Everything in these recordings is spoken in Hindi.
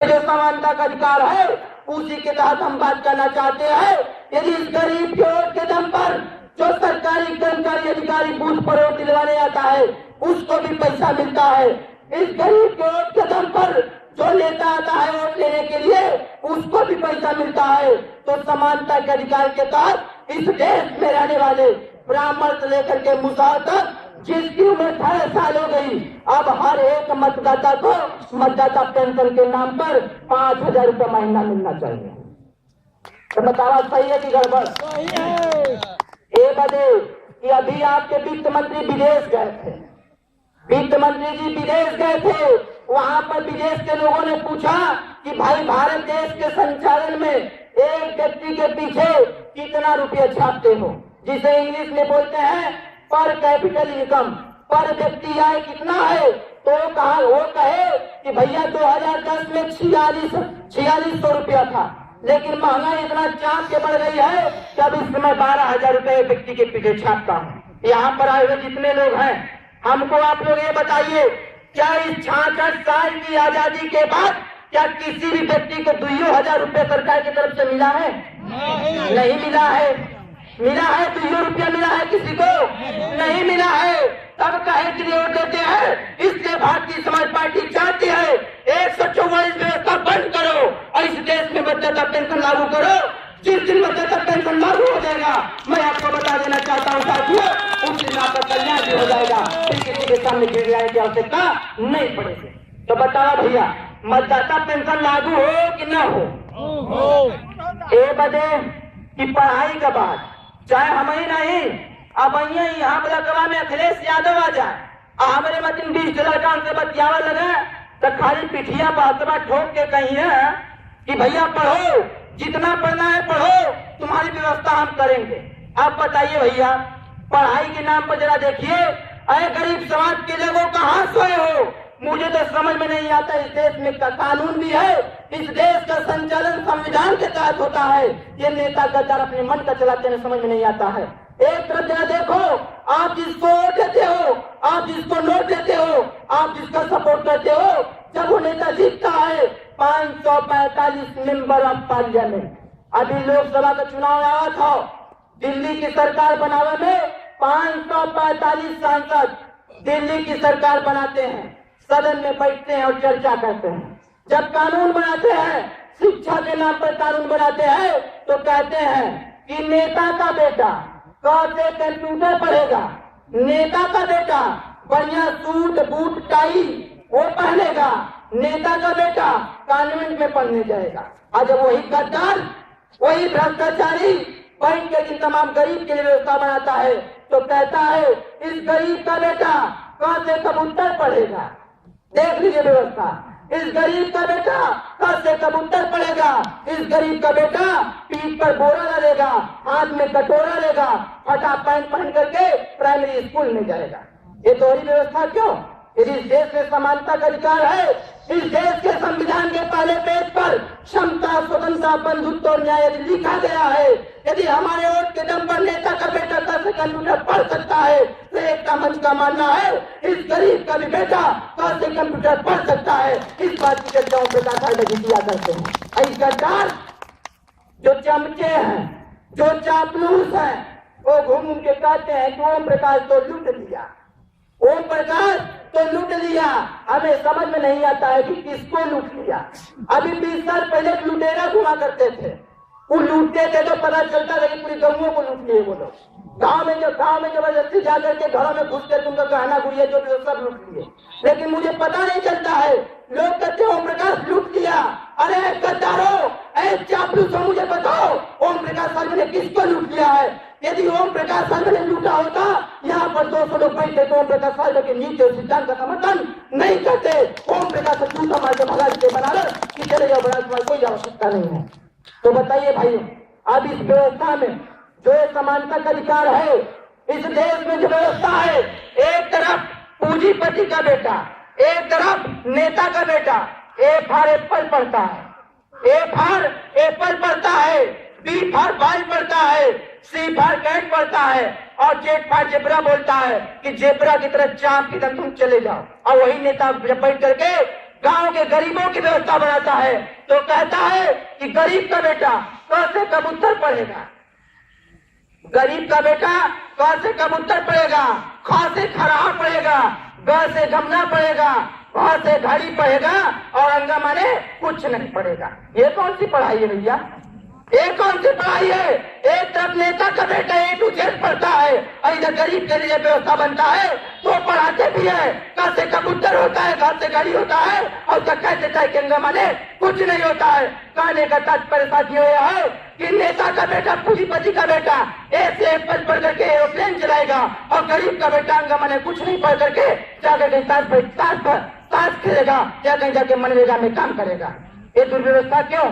जो समानता का अधिकार है उसी के तहत हम बात करना चाहते हैं। यदि इस गरीब के वोट के दम पर जो सरकारी कर्मचारी अधिकारी बूथ पर वोट दिलवाने आता है उसको भी पैसा मिलता है, इस गरीब के वोट के दम पर जो नेता आता है वोट लेने के लिए उसको भी पैसा मिलता है। तो समानता के अधिकार के तहत इस देश में रहने वाले ब्राह्मण से लेकर के मुसलमान तक जिसकी उम्र 18 साल हो गई, अब हर एक मतदाता को मतदाता पेंशन के नाम पर 5,000 रुपये महीना मिलना चाहिए। तो बतावा सही है कि गड़बड़? ये बदे कि अभी आपके वित्त मंत्री विदेश गए थे, वित्त मंत्री जी विदेश गए थे, वहां पर विदेश के लोगों ने पूछा कि भाई भारत देश के संचालन में एक व्यक्ति के पीछे कितना रुपया छापते हो, जिसे इंग्लिश में बोलते हैं पर कैपिटल इनकम, पर व्यक्ति आय कितना है। तो वो कहे कि भैया 2010 में 4600 रुपया था, लेकिन महंगाई इतना चाक के बढ़ गई है कि अब इस समय 12,000 रुपये व्यक्ति के पीछे छापता हूँ। यहाँ पर आए हुए जितने लोग हैं, हमको आप लोग ये बताइए, क्या इस 66 साल की आजादी के बाद क्या किसी भी व्यक्ति को 2,000 रुपये सरकार की तरफ से मिला है? नहीं मिला है। मिला है 2 रुपया मिला है किसी को? नहीं मिला है। तब कहे कि वोट देते हैं, इसलिए भारतीय समाज पार्टी चाहती है 144 व्यवस्था बंद करो और इस देश में मतदाता पेंशन लागू करो। जिस दिन मतदाता पेंशन लागू हो जाएगा, मैं आपको बता देना चाहता हूँ साथियों, उस दिन आपका कल्याण भी हो जाएगा, फिर किसी के सामने गिर जाने की आवश्यकता नहीं पड़ेगी। तो बताओ भैया, मतदाता पेंशन लागू हो कि न हो? ये बदे कि पढ़ाई का बात चाहे हम ही नहीं, अब यहाँ बलकवा में अखिलेश यादव आ जाए, हमारे मतीन 20 लड़का से बतियावा लगे तो खाली पिठिया बातवा ठोक के कहिए कि भैया पढ़ो, जितना पढ़ना है पढ़ो, तुम्हारी व्यवस्था हम करेंगे। आप बताइए भैया, पढ़ाई के नाम पर जरा देखिए, अरे गरीब समाज के लोगों कहाँ सोए हो? मुझे तो समझ में नहीं आता, इस देश में का कानून भी है, इस देश का संचालन संविधान के तहत होता है, ये नेता गद्दार अपने मन का चलाते हैं, समझ में नहीं आता है। एक तरफ जरा देखो, आप जिसको वोट देते हो, आप जिसको नोट देते हो, आप जिसका सपोर्ट करते हो, जब वो नेता जीतता है 545 मेंबर ऑफ पार्लियामेंट। अभी लोकसभा का चुनाव आया था, दिल्ली की सरकार बनाने में 545 सांसद दिल्ली की सरकार बनाते हैं, सदन में बैठते हैं और चर्चा करते हैं। जब कानून बनाते हैं, शिक्षा के नाम पर कानून बनाते हैं, तो कहते हैं कि नेता का बेटा कैसे कंप्यूटर पढ़ेगा, नेता का बेटा बढ़िया सूट बूट टाई वो पहनेगा, नेता का बेटा कॉन्वेंट में पढ़ने जाएगा। और जब वही गद्दार, वही भ्रष्टाचारी बैंक के तमाम गरीब के लिए व्यवस्था बनाता है, तो कहता है इस गरीब का बेटा कैसे कबूतर पढ़ेगा। देख लीजिए व्यवस्था, इस गरीब का बेटा कैसे कबूतर पड़ेगा, इस गरीब का बेटा पीठ पर बोरा लेगा, हाथ में कटोरा लेगा, फटा पैंट पहन करके प्राइमरी स्कूल में जाएगा। ये दोहरी व्यवस्था क्यों? यदि इस देश में समानता का अधिकार है, इस देश के संविधान के पहले पेज पर क्षमता, स्वतंत्रता, बंधुत्व और न्याय लिखा गया है। यदि हमारे वोट के दम पर नेता का बेटा कैसे कंप्यूटर पढ़ सकता है, तो एकता मंच का मानना है इस गरीब का भी बेटा कैसे कंप्यूटर पढ़ सकता है। इस बात की चर्चाओं पर किया करते हैं। इस गद्दार जो चमचे हैं, जो चापलूस हैं, वो घूम के कहते हैं कि ओम प्रकाश तो लूट लिया, ओम प्रकाश तो लूट लिया। हमें समझ में नहीं आता है कि किसको लूट लिया। अभी 20 साल पहले लुटेरा घुमा करते थे, वो लूटते थे तो पता चलता था कि पूरी गांवों को लूट लिए वो लोग। गांव में जबरदस्ती जाकर के घरों में घुस कर तुमको गहना गुड़िया जो भी सब लूट लिए, लेकिन मुझे पता नहीं चलता है। लोग कहते ओम प्रकाश लूट लिया। अरे गद्दारो, चापलूसो, मुझे बताओ ओम प्रकाश शर्मा ने किसको लूट लिया है? यदि ओम प्रकाश शर्मा ने लूटा होता, यहाँ पर 200 लोग बैठे तो ओम प्रकाश शर्मा के नीचे सिद्धांत का समर्थन नहीं करते। ओम प्रकाश जूता मार के भगा के बनारस कि चले जाओ, बड़ा तुम्हारी कोई आवश्यकता नहीं है। तो बताइए भाई, अब इस व्यवस्था में जो समानता का अधिकार है, इस देश में जो व्यवस्था है, एक तरफ पूंजीपति का बेटा, एक तरफ नेता का बेटा ए फॉर एप्पल पढ़ता है, ए फॉर एप्पल पढ़ता है, बी फॉर बॉल पढ़ता है, सी फॉर कैट पढ़ता है और जेड फॉर जेब्रा बोलता है कि जेब्रा की तरह चांप की तरह तुम चले जाओ। और वही नेता जब बैठ करके गांव के गरीबों की व्यवस्था बनाता है तो कहता है कि गरीब का बेटा कैसे कबूतर पढ़ेगा, गरीब का बेटा कैसे कबूतर पढ़ेगा, ख से खराहा पढ़ेगा, ग से गमला पढ़ेगा, भ से घड़ी पढ़ेगा और अंगा माने कुछ नहीं पढ़ेगा। ये कौन सी पढ़ाई है भैया, ये कौन सी पढ़ाई है? एक तरफ नेता का बेटा A to Z पढ़ता है और इधर गरीब के लिए व्यवस्था बनता है तो पढ़ाते भी है। कैसे कबूतर होता है, घर से घड़ी होता है और कह देता है कि अंगा माने कुछ नहीं होता है। कहने का तात्पर्य साथियों यह है कि नेता का बेटा, पूंजीपति का बेटा ऐसे पद पढ़ करके एरोप्लेन चलाएगा और गरीब का बेटा अंगा माने कुछ नहीं पढ़ करके जाकर कहीं ताश खेलेगा या कहीं जाके मनरेगा में काम करेगा। ये दुर्व्यवस्था क्यों,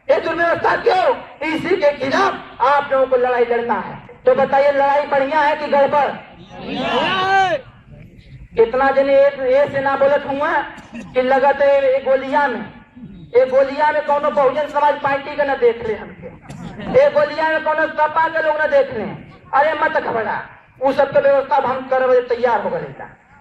ये दुर्व्यवस्था क्यों? इसी के खिलाफ आप लोगों को लड़ाई लड़ना है। तो बताइए लड़ाई बढ़िया है कि गड़बड़? कितना जने एक से ना बोलत हुआ कि लगत है गोलिया में कोनो बहुजन समाज पार्टी का न देख ले हमके, एक गोलिया में कोनो सपा के लोग न देख ले। अरे मत घबरा, वो सब तो व्यवस्था हम कर तैयार हो गए।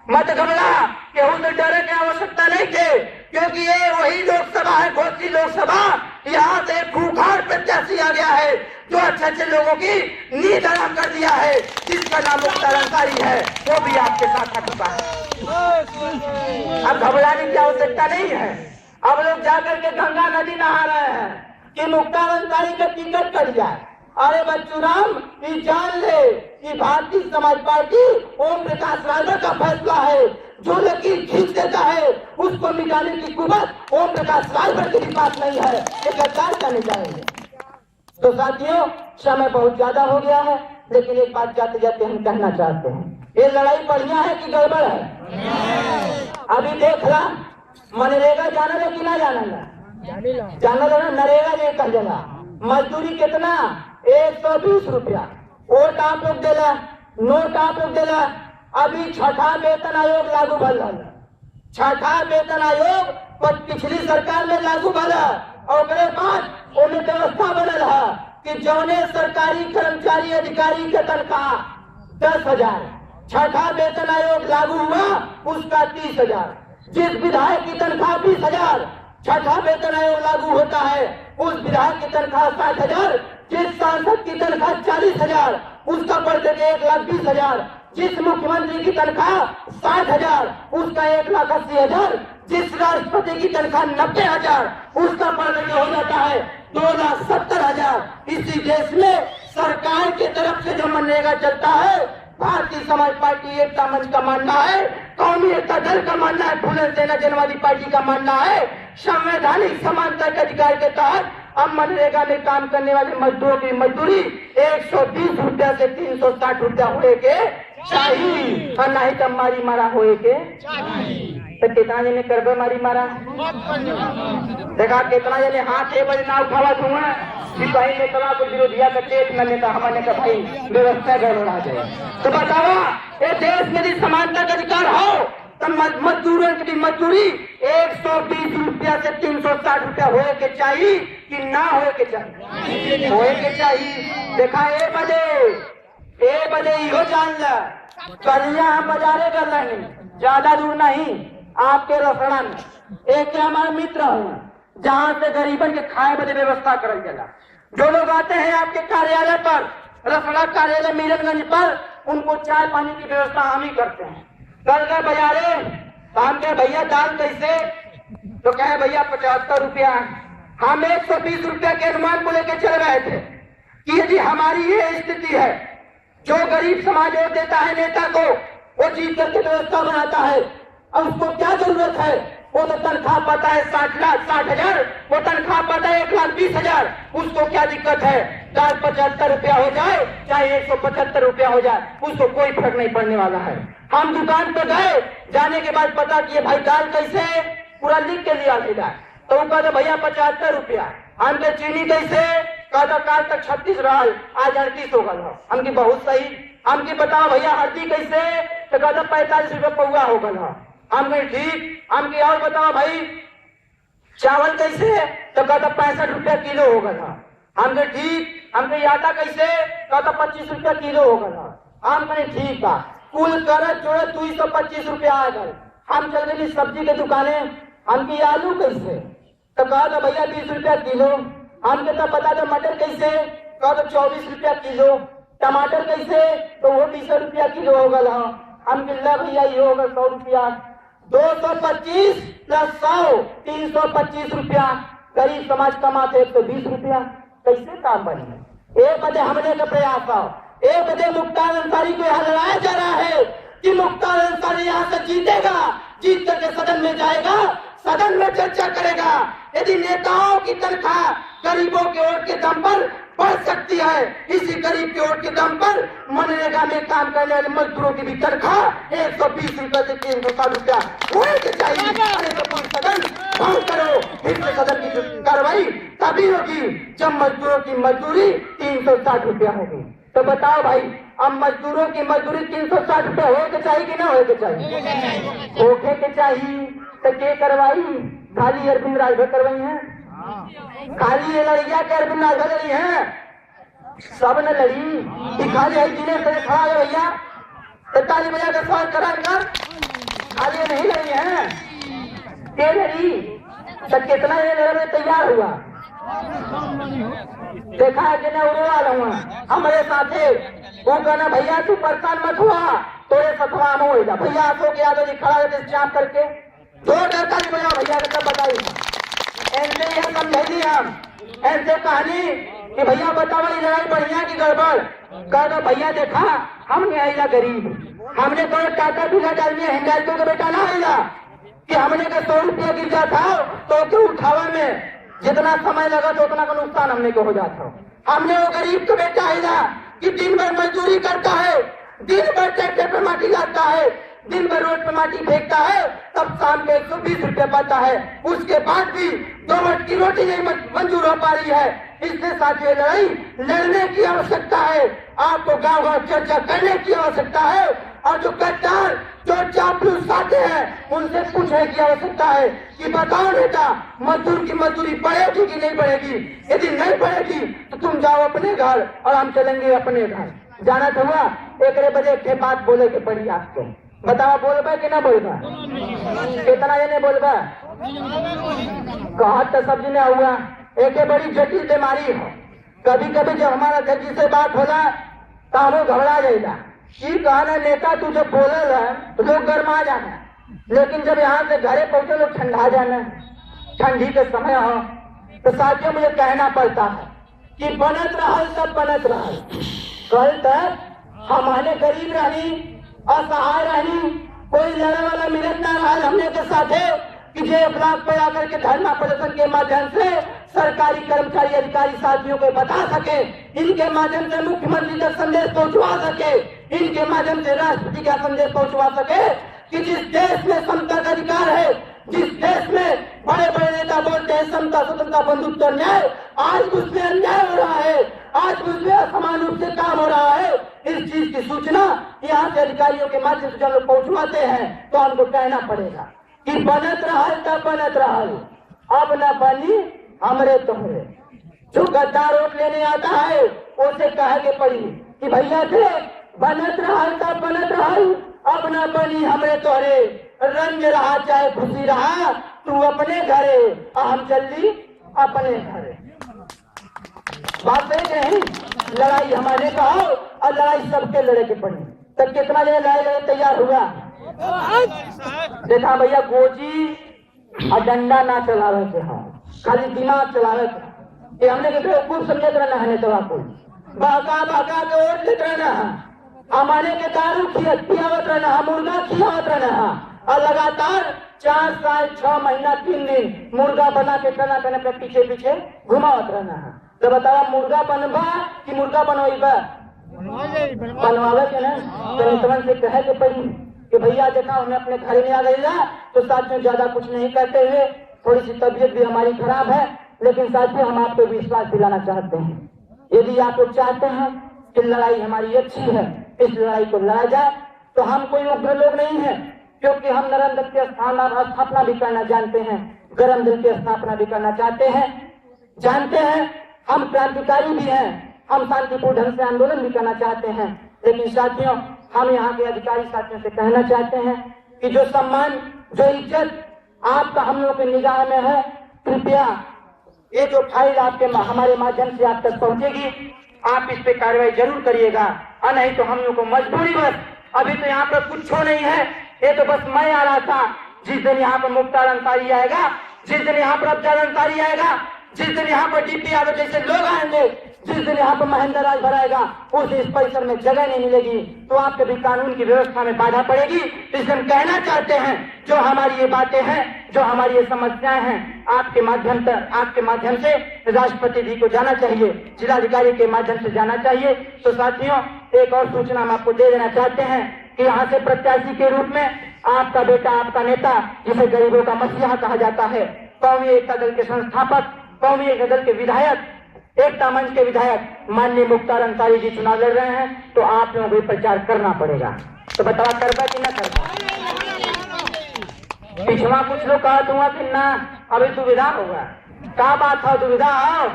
मत घबरा, केहू से डरे की आवश्यकता नहीं थे क्योंकि ये वही लोकसभा है, घोषित लोकसभा। यहाँ से खूंखार प्रत्याशी आ गया है जो अच्छे लोगों की नींद हराम कर दिया है, जिसका नाम मुख्तार अंसारी है, वो भी आपके साथ आ चुका है। अब घबराने की आवश्यकता नहीं है। अब लोग जाकर के गंगा नदी नहा रहे हैं कि मुख्तार अंसारी का टिकट कट जाए। अरे बच्चू राम, ये जान ले कि भारतीय समाज पार्टी ओम प्रकाश रावत का फैसला है। जो लकीर खींच देता है उसको मिटाने की कुवत ओम प्रकाश रावत के पास नहीं है। ये गद्दार करने जाएंगे। तो साथियों, समय बहुत ज्यादा हो गया है, लेकिन एक बात जाते जाते हम कहना चाहते हैं, ये लड़ाई बढ़िया है कि गड़बड़ है? अभी देख ला, मनरेगा जाना ला कि ना जाना ला, नरेगा ये कह देला। मजदूरी कितना? 120 रुपया। वोट आप लोग देला, नोट आप लोग देला। अभी छठा वेतन आयोग लागू भल, छठा वेतन आयोग पिछली सरकार में लागू भला और बाद उन्हें व्यवस्था बनल है कि जौने सरकारी कर्मचारी अधिकारी के तनख्वाह 10,000, छठा वेतन आयोग लागू हुआ उसका 30,000, जिस विधायक की तनख्वाह 20,000, छठा वेतन आयोग लागू होता है उस विधायक की तनख्वाह 60,000, जिस सांसद की तनख्वाह 40,000 उसका बढ़ के 1,20,000, जिस मुख्यमंत्री की तनख्वाह 60,000 उसका 1,80,000, जिस राष्ट्रपति की तनख्वाह 90,000 उसका बढ़ के हो जाता है 2,70,000। इसी देश में सरकार की तरफ से जो मनरेगा चलता है, भारतीय समाज पार्टी एकता मंच का मानना है, कौमी एकता दल का मानना है, फूलन सेना जनवादी पार्टी का मानना है, संवैधानिक समानता के अधिकार के तहत अब मनरेगा में काम करने वाले मजदूरों की मजदूरी 120 रुपया से 360 रुपया हुए के चाहिए और नहीं तो मारी मारा हुए के। तो कितना जने करबे मारी मारा देखा, कितना जने हाथ एक बजे ना उठावा दूंगा सिपाही नेता को विरोधिया का टेट न नेता हमारे का भाई व्यवस्था गड़बड़ा जाए। तो बताओ, ये देश में यदि समानता का अधिकार हो तो मजदूरों की मजदूरी 120 रुपया से 360 रुपया होए के चाहिए कि ना होए के चाहिए? होए के चाहिए। देखा, ए बजे इहो जान ला, कलिया हम बाजारे कर रहे हैं, ज्यादा दूर नहीं, आपके रसड़ा में एक हमारा मित्र हूँ जहाँ से गरीबन के खाए बदे व्यवस्था करल जाला। जो लोग आते हैं आपके कार्यालय पर, रसड़ा कार्यालय मीरनगंज पर, उनको चाय पानी की व्यवस्था हम ही करते हैं। कल गए बाजारे, हम कहे भैया दाल कैसे? तो कहे भैया 75 रुपया। हम 120 रुपया के अनुमान को लेकर चल रहे थे कि यदि हमारी ये स्थिति है, जो गरीब समाज वोट देता है नेता को, वो जीत करके व्यवस्था बनाता है, अब उसको क्या जरूरत है? वो तो तनख्वाह पाता है 60,000, वो तनख्वाह पाता है 1,20,000, उसको क्या दिक्कत है? दाल 75 रुपया हो जाए चाहे 175 रुपया हो जाए, उसको कोई फर्क नहीं पड़ने वाला है। हम दुकान पर गए, जाने के बाद पता किए भाई दाल कैसे है, पूरा लिख के लिया भेजा। तो वो कहते भैया 75 रुपया। हम के चीनी कैसे? कहता काल तक 36 रहा, आज 38 हो गल। हम की बहुत सही। हम की बताओ भैया हल्दी कैसे? तो कहता 45 रुपया पौवा हो गल। हम कहीं ठीक। हम की और बताओ भाई चावल कैसे? तो कहता 65 रुपया किलो हो गल। हम कहीं ठीक। हम कहीं आटा कैसे? कहता 25 रुपया किलो हो गल। हम कहीं ठीक बा। कुल करत जोड़े 225 रुपया आ गए। हम चल गए सब्जी के दुकाने, हमकी आलू कैसे, तो कहा तो भैया 20 रुपया किलो। हमके तब बता दो मटर कैसे, कहा तो 24 रुपया किलो। टमाटर कैसे, तो वो 20 रुपया किलो होगा। हम गिल्ला भैया ये होगा 100 रुपया। 225 प्लस 100 325 रुपया। गरीब समाज कमाते 120 रुपया। कैसे काम बने? एक बजे हमने का प्रयास आओ, एक बजे मुख्तार अंसारी को यहाँ लड़ाया जा रहा है कि मुख्तार अंसारी यहाँ से जीतेगा, जीत करके सदन में जाएगा, सदन में चर्चा करेगा। यदि नेताओं की तनख्वाह गरीबों के वोट के दम पर बढ़ सकती है, इसी गरीब के वोट के दम पर मनरेगा में काम करने वाले मजदूरों की भी तनख्वाह 120 रुपए से 360 रुपया होने के चाहिए। तो सदन भंग करो, फिर से सदन की कार्रवाई तभी होगी जब मजदूरों की मजदूरी 360 रुपया होगी। तो बताओ भाई, अब मजदूरों की मजदूरी 360 रुपया हो के चाहिए कि ना हो के चाहिए? होके के चाहिए। तो के करवाई? खाली अरविंद राजभर करवाई है, खाली ये लड़िया के अरविंद राजभर लड़ी है, सब न लड़ी। खाली है जिन्हें खड़ा है भैया, तो ताली बजा कर स्वागत करा कर, खाली नहीं लड़ी है। के लड़ी तो कितना ये लड़ने तैयार हुआ? देखा है कि नहीं? उड़वा लूंगा हमारे साथे। वो कहना भैया तू परेशान मत हुआ, तोरे सतवा में होगा। भैया अशोक यादव जी खड़ा है चाप करके दो डरता नहीं बजाओ भैया ने तब बताई। ऐसे यह समझाइए हम, ऐसे कहानी कि भैया बताओ ये लड़ाई बढ़िया की गड़बड़ कर दो। भैया देखा हमने आईला गरीब, हमने तो टाटा बिना डालने हिंडाइटों का बेटा ना आईला कि हमने का 100 रुपया गिर जाता तो क्यों उठावा में जितना समय लगा तो उतना का नुकसान हमने को हो जाता। हमने वो गरीब का बेटा आईला कि दिन भर मजदूरी करता है, दिन भर ट्रैक्टर पे माटी लाता है, दिन भर रोड पे माटी फेंकता है, तब शाम के 120 रुपया पाता है। उसके बाद भी 2 वक्त की रोटी नहीं मंजूर हो पा रही है। इसलिए साथियों लड़ाई लड़ने की आवश्यकता है, आपको गांव गांव चर्चा करने की आवश्यकता है। और जो गद्दार जो चापलूस आते हैं उनसे पूछने की आवश्यकता है कि बताओ नेता मजदूर की मजदूरी बढ़ेगी कि नहीं बढ़ेगी? यदि नहीं बढ़ेगी तो तुम जाओ अपने घर और हम चलेंगे अपने घर। जाना तो हुआ एक बजे के बात बोले के पड़ी आपको। बताओ बोलबा कि ना बोलबा? कितना ये नहीं बोलबा? कहा तो सब ने हुआ एक बड़ी जटिल बीमारी है। कभी कभी जब हमारा जजी से बात होला तो हम घबरा जाएगा कि कहना नेता तू जब बोले तो लोग गर्मा जाना, लेकिन जब यहाँ से घरे पहुंचे लोग ठंडा जाना, ठंडी के समय हो। तो साथियों मुझे कहना पड़ता है कि बनत रहल सब बनत रहल। कल तक हमारे गरीब रही, असहाय रही, कोई लड़ने वाला मिलत ना रहा हमने के साथ कि जे ब्लॉक पे आकर के धरना प्रदर्शन के माध्यम से सरकारी कर्मचारी अधिकारी साथियों को बता सके, इनके माध्यम से मुख्यमंत्री तक संदेश पहुंचवा सके, इनके माध्यम से राष्ट्रपति का संदेश पहुंचवा सके कि जिस देश में समता का अधिकार है, जिस देश में बड़े बड़े नेता बोलते हैं समता स्वतंत्रता बंधुत्व न्याय, आज उसमें अन्याय हो रहा है, आज उसमें असमान रूप से काम हो रहा है। इस चीज की सूचना यहाँ से अधिकारियों के माध्यम से जब लोग पहुंचवाते हैं तो हमको कहना पड़ेगा कि बनत रहल तब बनत रहल, अब न बनी हमरे तुम्हारे। जो गद्दार वोट लेने आता है उसे कह के पड़ी कि भैया थे बनत रहल तब बनत रहल, अब न बनी हमरे तोहरे। रंज रहा चाहे खुशी रहा, तू अपने घरे हम जल्दी अपने घरे। बात नहीं, लड़ाई हमारे का हो और लड़ाई सबके लड़े के पड़ी। तब कितना जगह लड़ाई लड़े तैयार हुआ? देखा भैया गोजी और डंडा ना चला रहे थे, हाँ खाली दिमाग चला रहे थे। ये हमने खूब समझत रहना है तो आपको बहका बहका के वोट लेते रहना, हमारे के दारू खियावत रहना, मुर्गा खियावत रहना, और लगातार 4 साल 6 महीना 3 दिन मुर्गा बना के टना टना के पीछे पीछे घुमावत रहना है। तो बताओ मुर्गा बनवा कि मुर्गा बनवाइबा? बनवावे के ना। तो नितवन से कहे के पड़ी कि भैया देखा हमें अपने घर में आ गई तो साथ में ज्यादा कुछ नहीं करते हुए, थोड़ी सी तबीयत भी हमारी खराब है, लेकिन साथ में हम आपको विश्वास दिलाना चाहते हैं, यदि आप लोग चाहते हैं कि लड़ाई हमारी अच्छी है, इस लड़ाई को लड़ा जाए, तो हम कोई उग्र लोग नहीं है, क्योंकि हम नरम दिल की स्थापना भी करना जानते हैं, गर्म दिल की स्थापना भी करना चाहते हैं, जानते हैं हम क्रांतिकारी भी हैं, हम शांतिपूर्ण ढंग से आंदोलन भी करना चाहते हैं। लेकिन साथियों हम यहाँ के अधिकारी साथियों से कहना चाहते हैं कि जो सम्मान जो इज्जत आपका हम लोग की निगाह में है। कृपया ये जो फाइल आपके हमारे माध्यम से आप तक पहुंचेगी, आप इस पे कार्रवाई जरूर करिएगा, और नहीं तो हम लोग को मजबूरी बस, अभी तो यहाँ पर कुछ हो नहीं है। ये तो बस मैं आ रहा था, जिस दिन यहाँ पर मुख्तार अंसारी आएगा, जिस दिन यहाँ पर अफजल अंसारी आएगा, जिस दिन यहाँ पर डीपी यादव जैसे लोग आएंगे, जिस दिन यहाँ पर महेंद्र राज भराएगा, उस इस परिसर में जगह नहीं मिलेगी, तो आपके भी कानून की व्यवस्था में बाधा पड़ेगी। इसलिए हम कहना चाहते हैं, जो हमारी ये बातें हैं, जो हमारी ये समस्याएं हैं, आपके माध्यम से राष्ट्रपति जी को जाना चाहिए, जिलाधिकारी के माध्यम से जाना चाहिए। तो साथियों, एक और सूचना हम आपको दे देना चाहते हैं कि यहाँ से प्रत्याशी के रूप में आपका बेटा, आपका नेता, जिसे गरीबों का मसीहा कहा जाता है, कौमी एकता दल के संस्थापक, कौमी एकता दल के विधायक, एकता मंच के विधायक माननीय मुख्तार अंसारी जी चुनाव लड़ रहे हैं। तो आप लोगों को प्रचार करना पड़ेगा। तो बताओ करता कि न करता? पिछवा कुछ लोग कहा दूंगा कि ना, अभी दुविधा होगा। क्या बात है? दुविधा आओ,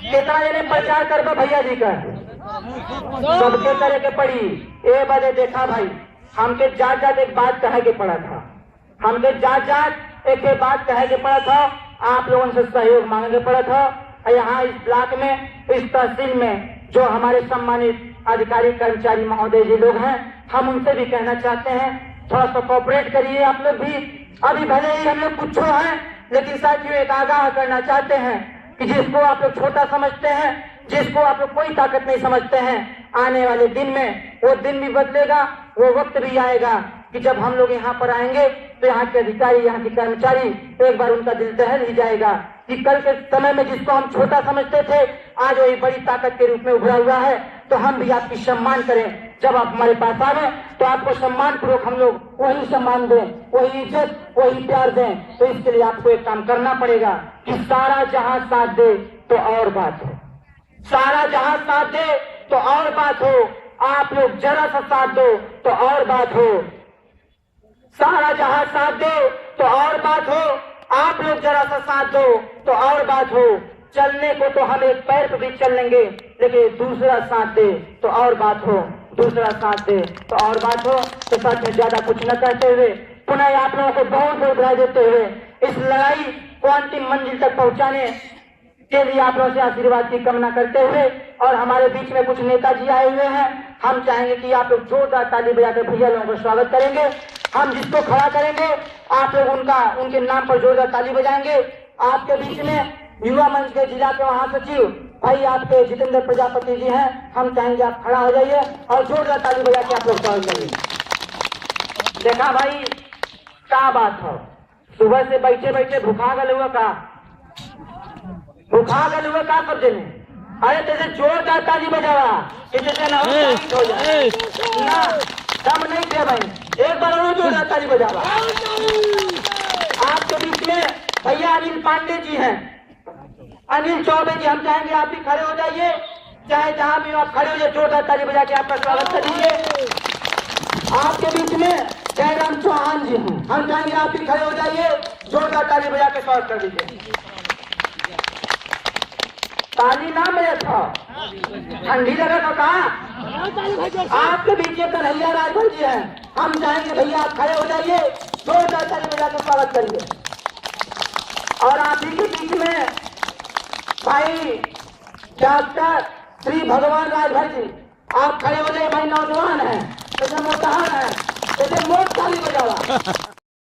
कितना जने प्रचार कर भैया जी का, सबके करे के पड़ी। ए बजे देखा भाई, हमके जात एक बात कहे के पड़ा था, हमके जात एक बात कहे के पड़ा था, आप लोगों से सहयोग मांगने पड़ा था। यहाँ इस ब्लॉक में, इस तहसील में जो हमारे सम्मानित अधिकारी कर्मचारी महोदय जी लोग हैं, हम उनसे भी कहना चाहते हैं, थोड़ा सा कोऑपरेट करिए आप लोग भी। अभी भले ही हम लोग कुछ हैं, लेकिन साथियों एक आगाह करना चाहते हैं कि जिसको आप लोग छोटा समझते हैं, जिसको आप लोग कोई ताकत नहीं समझते हैं, आने वाले दिन में वो दिन भी बदलेगा, वो वक्त भी आएगा कि जब हम लोग यहाँ पर आएंगे तो यहाँ के अधिकारी, यहाँ के कर्मचारी, एक बार उनका दिल दहल ही जाएगा कि कल के समय में जिसको हम छोटा समझते थे, आज वही बड़ी ताकत के रूप में उभरा हुआ है। तो हम भी आपकी सम्मान करें, जब आप हमारे पास आवे तो आपको सम्मान पूर्वक हम लोग वही सम्मान दें, वही इज्जत, वही प्यार दें। तो इसके लिए आपको एक काम करना पड़ेगा कि सारा जहां साथ दे तो और बात हो, सारा जहां साथ दे तो और बात हो, आप लोग जरा सा साथ दो तो और बात हो, सारा जहां साथ दे तो और बात हो, आप लोग जरा सा साथ दो तो और बात हो। चलने को तो हम एक पैर पर भी चल लेंगे, लेकिन दूसरा साथ दे तो और बात हो, दूसरा साथ दे तो और बात हो। तो साथ में ज्यादा कुछ न कहते हुए, पुनः आप लोगों को बहुत बहुत बधाई देते हुए, इस लड़ाई को अंतिम मंजिल तक पहुंचाने के लिए आप लोगों से आशीर्वाद की कामना करते हुए, और हमारे बीच में कुछ नेताजी आए हुए हैं, हम चाहेंगे कि आप लोग जोरदार ताली बजाकर भैया लोगों का स्वागत करेंगे। हम जिसको खड़ा करेंगे, आप लोग उनके नाम पर जोरदार ताली बजाएंगे। आपके बीच में युवा मंच के जिला के महासचिव भाई आपके जितेंद्र प्रजापति जी हैं, हम चाहेंगे आप खड़ा हो जाइए और जोरदार ताली बजा के आप लोग स्वागत करिए। देखा भाई क्या बात है, सुबह से बैठे बैठे भूखा गल हुआ का, भूखा गल हुआ का सब देने। अरे जैसे जोरदार ताली बजावा, जैसे ना हो जाए ना, दम नहीं थे भाई, एक बार और जोरदार ताली बजावा। आपके बीच में भैया अनिल पांडे जी हैं, अनिल चौबे जी, हम चाहेंगे आप भी खड़े हो जाइए, चाहे जहां भी आप खड़े हो जाइए, जोरदार ताली बजा के आपका स्वागत कर दीजिए। आपके बीच में जयराम चौहान जी हैं, हम चाहेंगे आप भी खड़े हो जाइए, जोरदार ताली बजा के स्वागत कर दीजिए। ताली ना मेरे था, ठंडी लगा तो कहा। आपके बीच में कन्हैया राजभर जी हैं, हम चाहेंगे भैया आप खड़े हो जाइए, जोरदार ताली बजा के स्वागत करिए। और आप ही के बीच में भाई डॉक्टर श्री भगवान राजभर जी, आप खड़े हो जाए भाई, नौजवान हैं, जैसे मोटाहान है, जैसे मोट ताली बजावा।